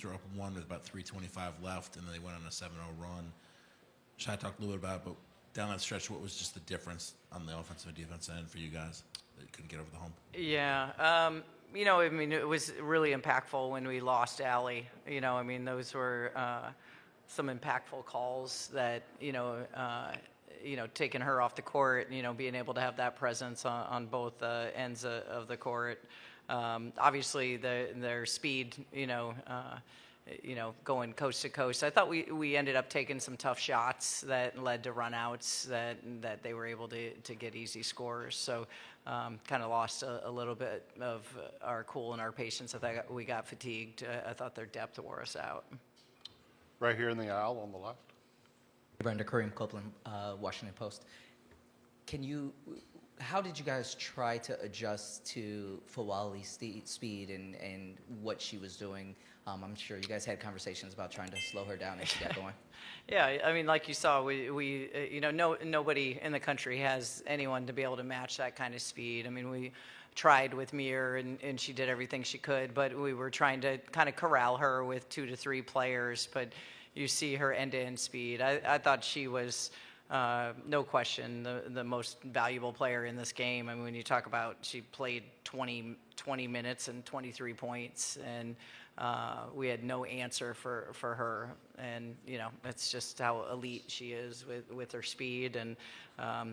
were up 1 with about 3:25 left, and then they went on a 7-0 run. Should I talk a little bit about it? But down that stretch, what was just the difference on the offensive and defensive end for you guys that you couldn't get over the hump? Yeah. I mean, it was really impactful when we lost Allie. I mean, those were some impactful calls that, taking her off the court, being able to have that presence on both ends of the court. Obviously, their speed, going coast to coast. I thought we ended up taking some tough shots that led to runouts that they were able to get easy scores. So kind of lost a little bit of our cool and our patience. I thought we got fatigued. I thought their depth wore us out. Right here in the aisle on the left. Brenda, Kareem Copeland, Washington Post. How did you guys try to adjust to Fawali's speed and what she was doing? I'm sure you guys had conversations about trying to slow her down as she got going. Yeah, I mean, like you saw, we nobody in the country has anyone to be able to match that kind of speed. I mean, we tried with Mir, and she did everything she could, but we were trying to kind of corral her with 2 to 3 players. But you see her end-to-end speed. I thought she was, no question, the most valuable player in this game. I mean, when you talk about she played 20 minutes and 23 points, and we had no answer for her. And, that's just how elite she is with her speed. And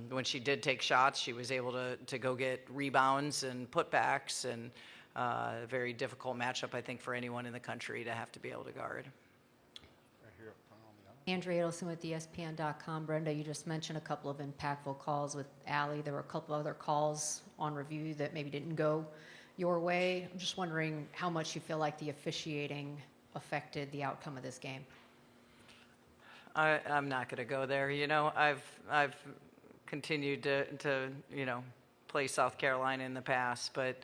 when she did take shots, she was able to go get rebounds and putbacks, and a very difficult matchup, I think, for anyone in the country to have to be able to guard. Andrea Adelson with ESPN.com. Brenda, you just mentioned a couple of impactful calls with Allie. There were a couple other calls on review that maybe didn't go your way. I'm just wondering how much you feel like the officiating affected the outcome of this game. I'm not going to go there. I've continued to play South Carolina in the past, but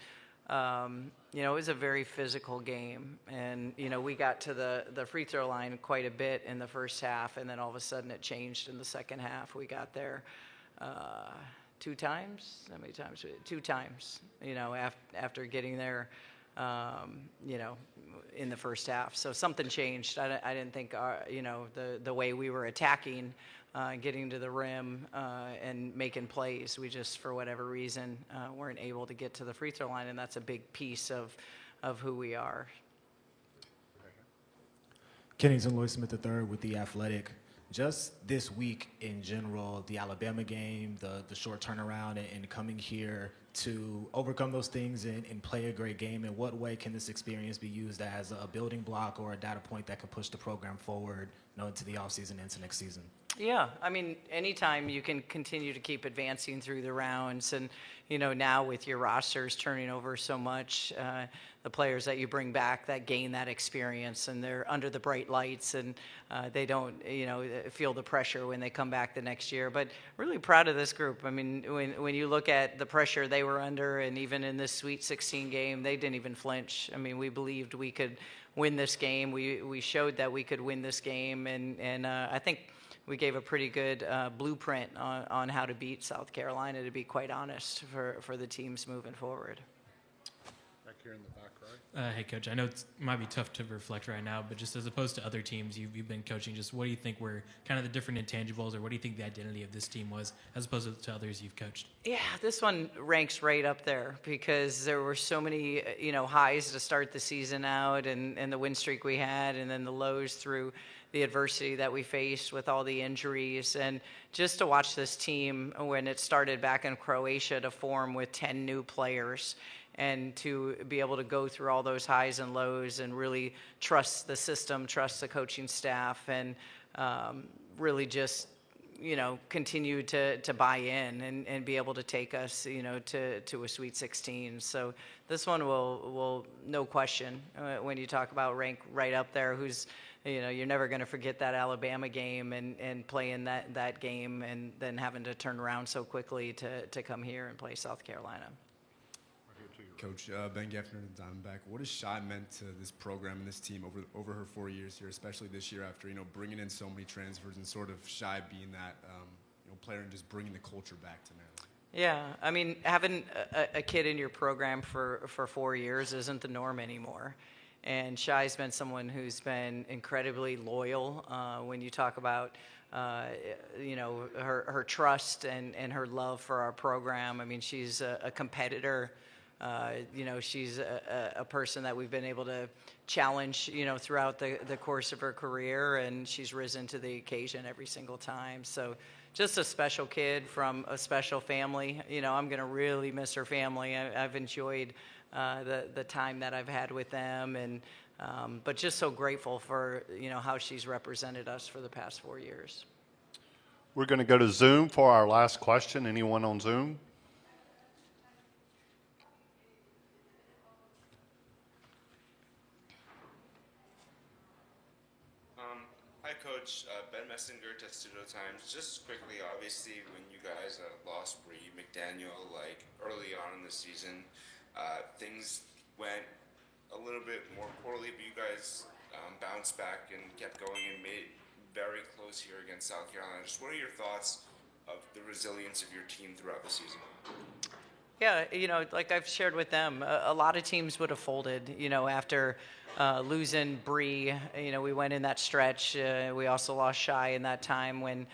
it was a very physical game, and we got to the free throw line quite a bit in the first half, and then all of a sudden it changed in the second half. We got there 2 times. How many times? 2 times. After getting there, in the first half. So something changed. I didn't think the way we were attacking, getting to the rim, and making plays, we just, for whatever reason, weren't able to get to the free throw line, and that's a big piece of who we are. Kennington Lloyd Smith III with The Athletic. Just this week in general, the Alabama game, the short turnaround, and coming here to overcome those things and play a great game, in what way can this experience be used as a building block or a data point that can push the program forward, into the offseason, into next season? Yeah, I mean, anytime you can continue to keep advancing through the rounds, and now with your rosters turning over so much, the players that you bring back that gain that experience, and they're under the bright lights, and they don't feel the pressure when they come back the next year. But really proud of this group. I mean, when you look at the pressure they were under, and even in this Sweet 16 game, they didn't even flinch. I mean, we believed we could win this game. We showed that we could win this game, and I think we gave a pretty good blueprint on how to beat South Carolina, to be quite honest, for the teams moving forward. Back here in the back, right? Hey, Coach, I know it might be tough to reflect right now, but just as opposed to other teams you've been coaching, just what do you think were kind of the different intangibles, or what do you think the identity of this team was as opposed to others you've coached? Yeah, this one ranks right up there, because there were so many highs to start the season out, and the win streak we had, and then the lows through the adversity that we faced with all the injuries. And just to watch this team, when it started back in Croatia, to form with 10 new players, and to be able to go through all those highs and lows, and really trust the system, trust the coaching staff, and really just continue to buy in, and be able to take us to a Sweet 16. So this one will no question, when you talk about rank right up there, who's you're never going to forget that Alabama game, and playing that game, and then having to turn around so quickly to come here and play South Carolina. Coach, Ben Geffner and Diamondback, what has Shy meant to this program and this team over her 4 years here, especially this year after bringing in so many transfers, and sort of Shy being that player and just bringing the culture back to Maryland? Yeah, I mean, having a kid in your program for 4 years isn't the norm anymore. And Shai's been someone who's been incredibly loyal. When you talk about, her trust and her love for our program, I mean, she's a competitor. She's a person that we've been able to challenge, throughout the course of her career, and she's risen to the occasion every single time. So just a special kid from a special family. I'm going to really miss her family. I've enjoyed the time that I've had with them, but just so grateful for, how she's represented us for the past 4 years. We're going to go to Zoom for our last question. Anyone on Zoom? Hi, Coach. Ben Messinger, Testudo Times. Just quickly, obviously, when you guys lost Bree McDaniel, early on in the season, things went a little bit more poorly, but you guys bounced back and kept going and made it very close here against South Carolina. Just what are your thoughts of the resilience of your team throughout the season? Yeah, like I've shared with them, a lot of teams would have folded, after losing Bree. We went in that stretch. We also lost Shai in that time when,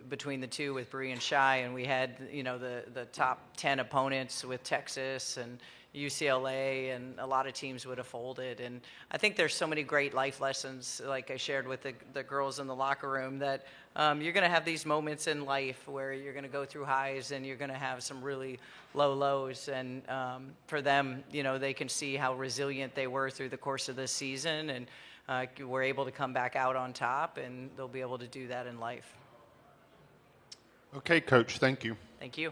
between the two with Bree and Shai, and we had, the top 10 opponents with Texas and UCLA, and a lot of teams would have folded. And I think there's so many great life lessons, like I shared with the girls in the locker room, that you're going to have these moments in life where you're going to go through highs and you're going to have some really low lows. And for them, they can see how resilient they were through the course of this season, and were able to come back out on top, and they'll be able to do that in life. Okay, Coach, thank you. Thank you.